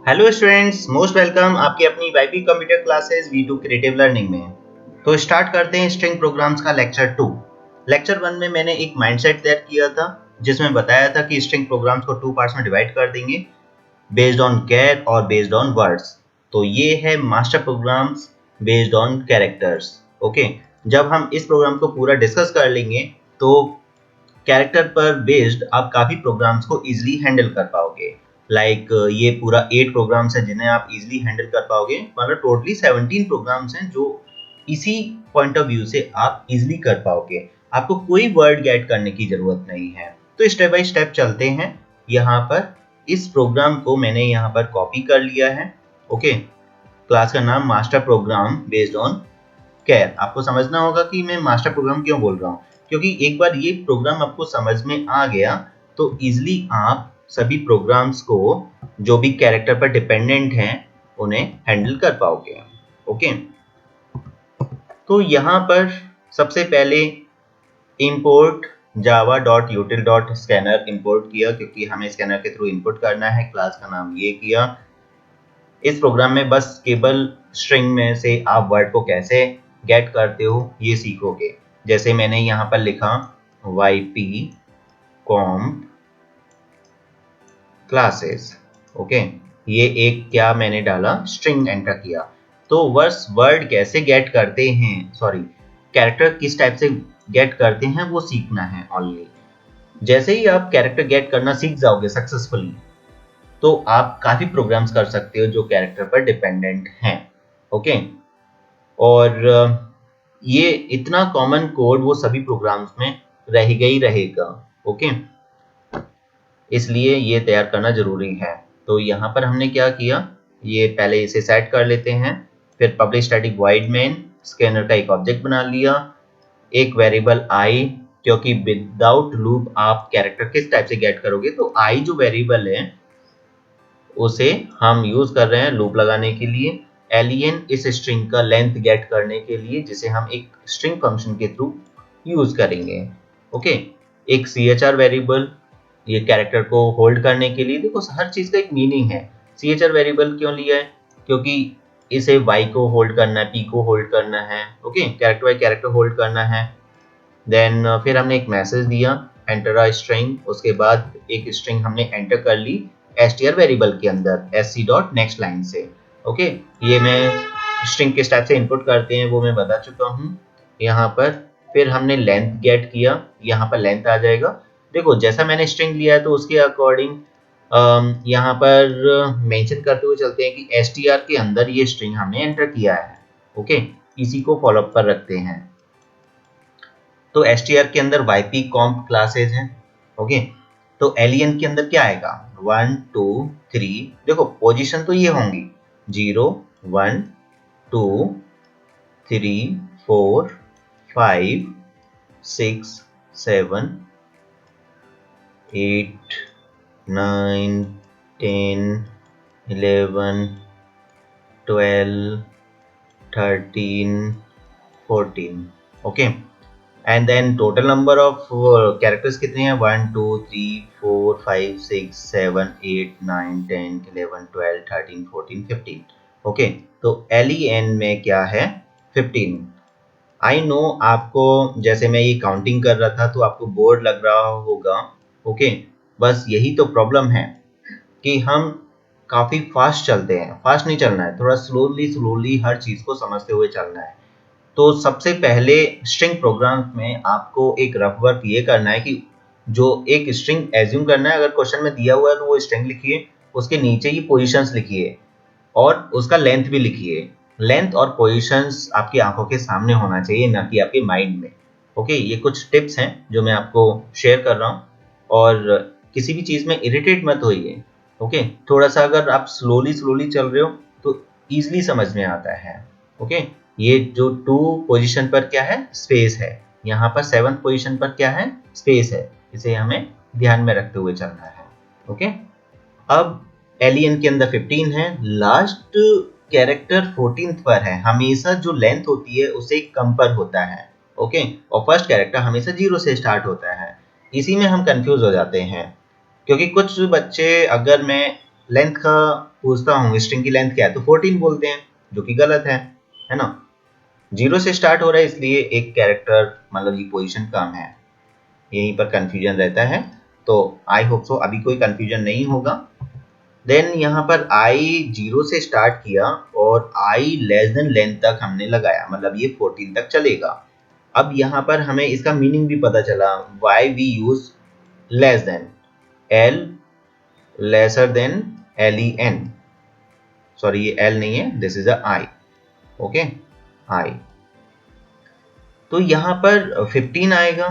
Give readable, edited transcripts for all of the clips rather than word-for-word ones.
Hello students, most welcome आपकी अपनी YP computer classes V2 creative learning में। तो स्टार्ट करते हैं स्ट्रिंग प्रोग्राम्स का लेक्चर 2। लेक्चर 1 में मैंने एक माइंडसेट तैयार किया था जिसमें बताया था कि स्ट्रिंग प्रोग्राम्स को 2 पार्ट्स में डिवाइड कर देंगे, बेस्ड ऑन कैर और बेस्ड ऑन वर्ड्स। तो ये है master programs based on characters. Okay, जब हम इस प्रोग्राम को पूरा डिस्कस कर लेंगे तो कैरेक्टर पर बेस्ड आप काफ़ी प्रोग्राम्स को इजीली हैंडल कर पाओगे। ये पूरा 8 प्रोग्राम्स हैं जिन्हें आप इजीली हैंडल कर पाओगे। मतलब टोटली 17 प्रोग्राम्स हैं जो इसी पॉइंट ऑफ व्यू से आप इजीली कर पाओगे। आपको कोई वर्ड गेट करने की ज़रूरत नहीं है। तो स्टेप बाय स्टेप चलते हैं। यहाँ पर इस प्रोग्राम को मैंने यहाँ पर कॉपी कर लिया है। ओके, क्लास का नाम मास्टर प्रोग्राम बेस्ड ऑन कैर। आपको समझना होगा कि मैं मास्टर प्रोग्राम क्यों बोल रहा हूँ, क्योंकि एक बार ये प्रोग्राम आपको समझ में आ गया तो इजीली आप सभी प्रोग्राम्स को जो भी कैरेक्टर पर डिपेंडेंट हैं उन्हें हैंडल कर पाओगे। ओके, तो यहाँ पर सबसे पहले import java.util.scanner इंपोर्ट किया, क्योंकि हमें स्कैनर के थ्रू इनपुट करना है। क्लास का नाम ये किया। इस प्रोग्राम में बस केवल स्ट्रिंग में से आप वर्ड को कैसे गेट करते हो ये सीखोगे। जैसे मैंने यहाँ पर लिखा yp comp क्लासेस। ओके, ये एक क्या मैंने डाला, स्ट्रिंग एंटर किया। तो बस वर्ड कैसे गेट करते हैं, सॉरी कैरेक्टर किस टाइप से गेट करते हैं वो सीखना है ओनली। जैसे ही आप कैरेक्टर गेट करना सीख जाओगे सक्सेसफुली तो आप काफी प्रोग्राम्स कर सकते हो जो कैरेक्टर पर डिपेंडेंट हैं। ओके, और ये इतना कॉमन कोड वो सभी प्रोग्राम्स में रहेगा ही रहेगा। ओके, इसलिए ये तैयार करना जरूरी है। तो यहाँ पर हमने क्या किया, ये पहले इसे सेट कर लेते हैं। फिर public static void main scanner का एक ऑब्जेक्ट बना लिया, एक वेरिएबल आई, क्योंकि विदाउट लूप आप कैरेक्टर किस टाइप से गेट करोगे। तो आई जो वेरिएबल है उसे हम यूज कर रहे हैं लूप लगाने के लिए। एलियन इस स्ट्रिंग का लेंथ गेट करने के लिए, जिसे हम एक स्ट्रिंग फंक्शन के थ्रू यूज करेंगे। ओके, एक char वेरिएबल ये कैरेक्टर को होल्ड करने के लिए। देखो हर चीज का एक मीनिंग है। char वेरिएबल क्यों लिया है, क्योंकि इसे y को होल्ड करना है, p को होल्ड करना है। Okay, character bye character hold करना है। देन फिर हमने एक मैसेज दिया एंटर अ स्ट्रिंग। उसके बाद एक स्ट्रिंग हमने एंटर कर ली str वेरिएबल के अंदर sc.next लाइन से। ओके, ये मैं स्ट्रिंग किस टाइप से इनपुट करते हैं वो मैं बता चुका हूँ यहाँ पर। फिर हमने लेंथ गेट किया, यहाँ पर लेंथ आ जाएगा। देखो जैसा मैंने स्ट्रिंग लिया है तो उसके अकॉर्डिंग यहाँ पर मेंशन करते हुए चलते हैं कि str के अंदर ये स्ट्रिंग हमने एंटर किया है। ओके, इसी को फॉलोअप पर रखते हैं। तो str के अंदर yp comp क्लासेज हैं। ओके, तो एलियन के अंदर क्या आएगा 1 2 3। देखो पोजीशन तो ये होंगी 0 1 2 3 4 5 6 7 8 9 10 11 12 13 14। Okay, and then total number of characters कितने हैं 1 2 3 4 5 6 7 8 9 10 11 12 13 14 15। ओके, तो LEN में क्या है 15। आई नो आपको, जैसे मैं ये काउंटिंग कर रहा था तो आपको बोर्ड लग रहा होगा। ओके, बस यही तो प्रॉब्लम है कि हम काफी फास्ट चलते हैं। फास्ट नहीं चलना है, थोड़ा स्लोली स्लोली हर चीज को समझते हुए चलना है। तो सबसे पहले स्ट्रिंग प्रोग्राम में आपको एक रफ वर्क ये करना है कि जो एक स्ट्रिंग एज्यूम करना है। अगर क्वेश्चन में दिया हुआ है तो वो स्ट्रिंग लिखिए, उसके नीचे ही पोजीशंस लिखिए और उसका लेंथ भी लिखिए। लेंथ और पोजीशंस आपकी आंखों के सामने होना चाहिए, ना कि आपके माइंड में। ओके, ये कुछ टिप्स हैं जो मैं आपको शेयर कर रहा हूँ। और किसी भी चीज़ में इरिटेट मत होइए। ओके, थोड़ा सा अगर आप स्लोली स्लोली चल रहे हो तो ईजिली समझ में आता है। ओके, ये जो 2 पोजीशन पर क्या है स्पेस है, यहाँ पर 7th पोजीशन पर क्या है स्पेस है। इसे हमें ध्यान में रखते हुए चलना है। ओके, अब एलियन के अंदर 15 है, लास्ट कैरेक्टर 14th पर है। हमेशा जो लेंथ होती है उसे कम पर होता है। ओके, और फर्स्ट कैरेक्टर हमेशा 0 से स्टार्ट होता है। इसी में हम कंफ्यूज हो जाते हैं, क्योंकि कुछ बच्चे, अगर मैं लेंथ का पूछता हूँ, स्ट्रिंग की लेंथ क्या है, तो 14 बोलते हैं, जो कि गलत है ना। 0 से स्टार्ट हो रहा है इसलिए एक कैरेक्टर मतलब ये पोजीशन कम है, यहीं पर कंफ्यूजन रहता है। तो आई होप सो अभी कोई कंफ्यूजन नहीं होगा। देन यहाँ पर आई 0 से स्टार्ट किया और आई लेस देन लेंथ तक हमने लगाया, मतलब ये 14 तक चलेगा। अब यहाँ पर हमें इसका मीनिंग भी पता चला, why we use less than, L lesser than len, sorry ये एल नहीं है, this is a I, okay I. तो यहाँ पर 15 आएगा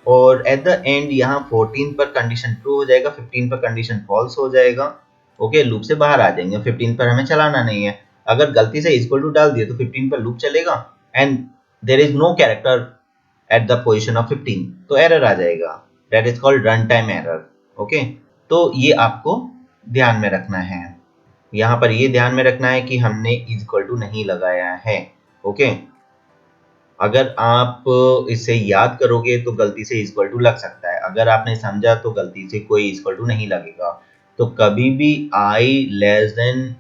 और एट द एंड यहाँ 14 पर कंडीशन ट्रू हो जाएगा, 15 पर कंडीशन फॉल्स हो जाएगा, ओके लूप से बाहर आ जाएंगे, 15 पर हमें चलाना नहीं है। अगर गलती से इक्वल टू डाल दिए तो 15 पर लूप चलेगा and there is no character at the position of 15, तो एरर आ जाएगा, that is called run time error, okay. तो ये आपको ध्यान में रखना है, यहाँ पर ये ध्यान में रखना है कि हमने इक्वल टू नहीं लगाया है, ओके। अगर आप इसे याद करोगे तो गलती से इक्वल टू लग सकता है, अगर आपने समझा तो गलती से कोई इक्वल टू नहीं लगेगा। तो कभी भी I less than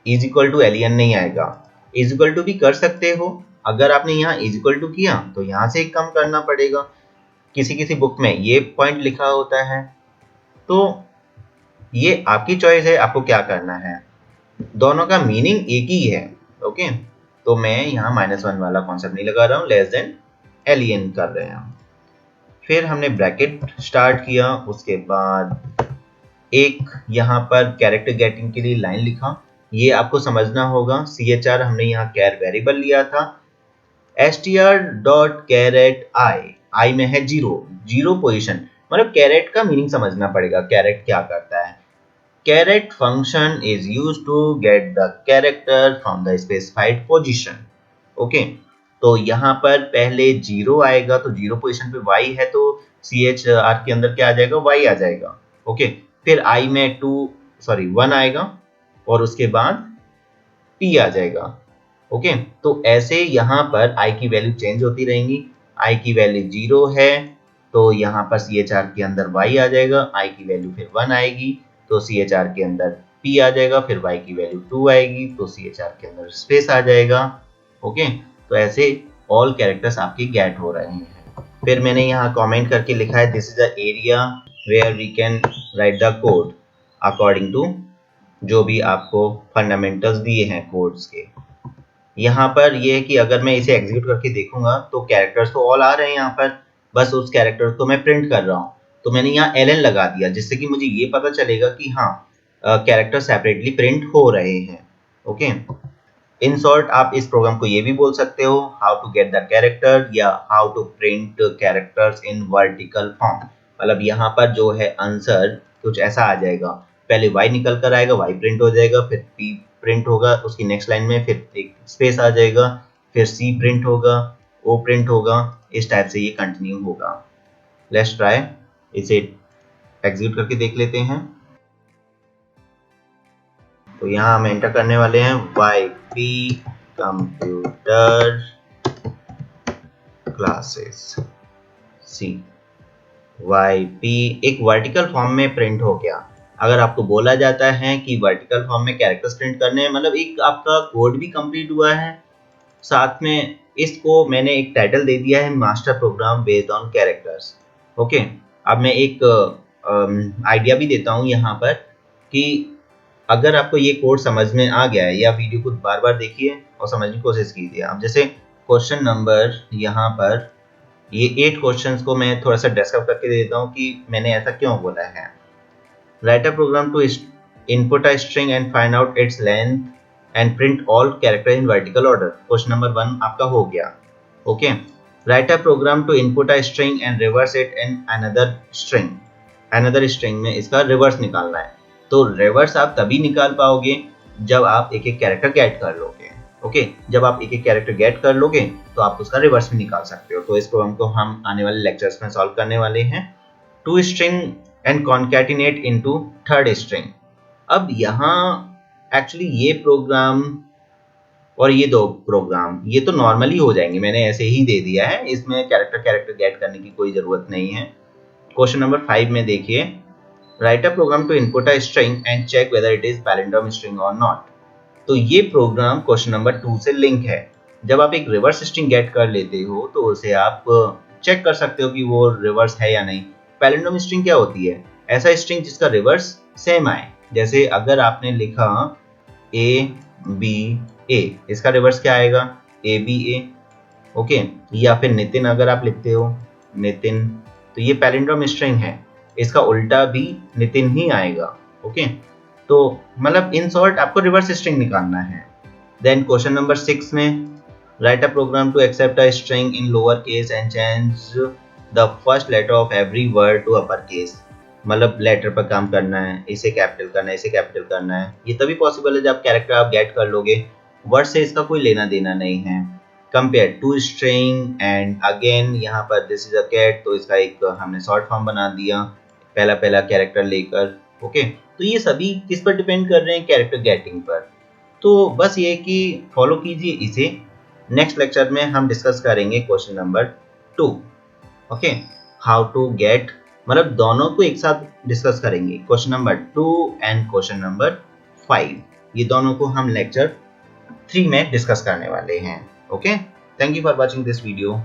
is equal to alien नहीं आएगा, इज इक्वल टू भी कर सकते हो, अगर आपने यहाँ इज इक्वल टू किया तो यहाँ से कम करना पड़ेगा, किसी किसी बुक में ये पॉइंट लिखा होता है। तो ये आपकी चॉइस है, आपको क्या करना है, दोनों का मीनिंग एक ही है, ओके। तो मैं यहाँ -1 वाला कॉन्सेप्ट नहीं लगा रहा हूँ, लेस देन एलियन कर रहे हैं। फिर हमने ब्रैकेट स्टार्ट किया, उसके बाद एक यहाँ पर कैरेक्टर गेटिंग के लिए लाइन लिखा, ये आपको समझना होगा। CHR हमने यहाँ कैर वेरिएबल लिया था, str.char@i, आई में है 0 पोजीशन, मतलब कैरेट का मीनिंग समझना पड़ेगा, कैरेट क्या करता है। Caret function is used to get the character from the specified position, okay. तो यहाँ पर पहले 0 आएगा, तो 0 पोजीशन पे y है, तो CHR के अंदर क्या आ जाएगा, y आ जाएगा, ओके। फिर i में 1 आएगा और उसके बाद p आ जाएगा, ओके। तो ऐसे यहाँ पर i की वैल्यू चेंज होती रहेंगी, i की वैल्यू 0 है तो यहाँ पर CHR के अंदर y आ जाएगा, i की वैल्यू फिर 1 आएगी तो CHR के अंदर p आ जाएगा, फिर y की वैल्यू 2 आएगी तो CHR के अंदर स्पेस आ जाएगा, ओके। तो ऐसे ऑल कैरेक्टर्स आपके गेट हो रहे हैं। फिर मैंने यहाँ कमेंट करके लिखा है, this is the area where we can write the code according to जो भी आपको फंडामेंटल्स दिए हैं कोड्स के। यहाँ पर ये है कि अगर मैं इसे एग्जीक्यूट करके देखूंगा तो कैरेक्टर्स तो ऑल आ रहे हैं यहाँ पर, बस उस कैरेक्टर को मैं प्रिंट कर रहा हूँ, तो मैंने यहाँ ln लगा दिया जिससे कि मुझे ये पता चलेगा कि हाँ कैरेक्टर सेपरेटली प्रिंट हो रहे हैं, ओके। इन शॉर्ट आप इस प्रोग्राम को ये भी बोल सकते हो, how to get the character या how to print characters in vertical form. मतलब यहाँ पर जो है आंसर कुछ ऐसा आ जाएगा, पहले y निकल कर आएगा, y प्रिंट हो जाएगा, फिर p प्रिंट होगा, उसकी नेक्स्ट लाइन में फिर एक स्पेस आ जाएगा, फिर c प्रिंट होगा, o प्रिंट होगा, इस टाइप से ये कंटिन्यू होगा। लेट्स ट्राई, इसे एग्जीक्यूट करके देख लेते हैं। तो यहाँ हम एंटर करने वाले हैं yp computer classes c, yp एक वर्टिकल फॉर्म में प्रिंट हो गया। अगर आपको बोला जाता है कि वर्टिकल फॉर्म में कैरेक्टर्स प्रिंट करने हैं, मतलब एक आपका कोड भी कंप्लीट हुआ है, साथ में इसको मैंने एक टाइटल दे दिया है, master program based on characters, okay. अब मैं एक आइडिया भी देता हूँ यहाँ पर कि अगर आपको ये कोड समझ में आ गया है या वीडियो को बार बार देखिए और समझने की कोशिश कीजिए। अब जैसे क्वेश्चन नंबर यहाँ पर ये 8 क्वेश्चंस को मैं थोड़ा सा डिस्कस करके दे देता हूँ कि मैंने ऐसा क्यों बोला है। Write a program to input a string and find out its length and print all character in vertical order. Question number 1 आपका हो गया, okay. Write a program to input a string and reverse it in another string. Another string में इसका reverse निकालना है। तो reverse आप तभी निकाल पाओगे जब आप एक एक कैरेक्टर गेट कर लोगे, ओके। जब आप एक एक कैरेक्टर गेट कर लोगे तो आप उसका रिवर्स भी निकाल सकते हो। तो इस प्रोग्राम को हम आने वाले लेक्चर्स में सॉल्व करने वाले हैं। Two string and concatenate into third string. अब यहाँ एक्चुअली ये प्रोग्राम और ये दो प्रोग्राम ये तो नॉर्मली हो जाएंगे, मैंने ऐसे ही दे दिया है, इसमें कैरेक्टर गेट करने की कोई जरूरत नहीं है। क्वेश्चन नंबर 5 में देखिए, write a program to input a string and check whether it is palindrome string और नॉट। तो ये प्रोग्राम क्वेश्चन नंबर 2 से लिंक है। जब आप एक रिवर्स स्ट्रिंग गेट कर लेते हो तो उसे आप चेक कर सकते हो कि वो रिवर्स है या नहीं। पैलिंड्रोम स्ट्रिंग क्या होती है? ऐसा स्ट्रिंग जिसका रिवर्स सेम आए। जैसे अगर आपने लिखा ए बी ए, इसका रिवर्स क्या आएगा? A B A. ओके, या फिर नितिन अगर आप लिखते हो नितिन, तो ये पैलिंड्रोम स्ट्रिंग है, इसका उल्टा भी नितिन ही आएगा। ओके, तो मतलब इन शॉर्ट आपको रिवर्स स्ट्रिंग निकालना है। देन क्वेश्चन नंबर 6 में write a program to accept a string in lower case and change the first letter of every word to upper case. मतलब लेटर पर काम करना है, इसे कैपिटल करना है, इसे कैपिटल करना है। ये तभी पॉसिबल है जब कैरेक्टर आप गेट कर लोगे। वर्ड से इसका कोई लेना देना नहीं है। Compare two string and again यहाँ पर दिस इज अ कैट, तो इसका एक हमने शॉर्ट फॉर्म बना दिया पहला पहला कैरेक्टर लेकर। ओके, तो ये सभी किस पर डिपेंड कर रहे हैं? कैरेक्टर गेटिंग पर। तो बस ये कि फॉलो कीजिए इसे। नेक्स्ट लेक्चर में हम डिस्कस करेंगे question number 2। Okay, how to get, मतलब दोनों को एक साथ डिस्कस करेंगे, question number 2 and question number 5। ये दोनों को हम लेक्चर 3 में डिस्कस करने वाले हैं। Okay, thank you for watching this video.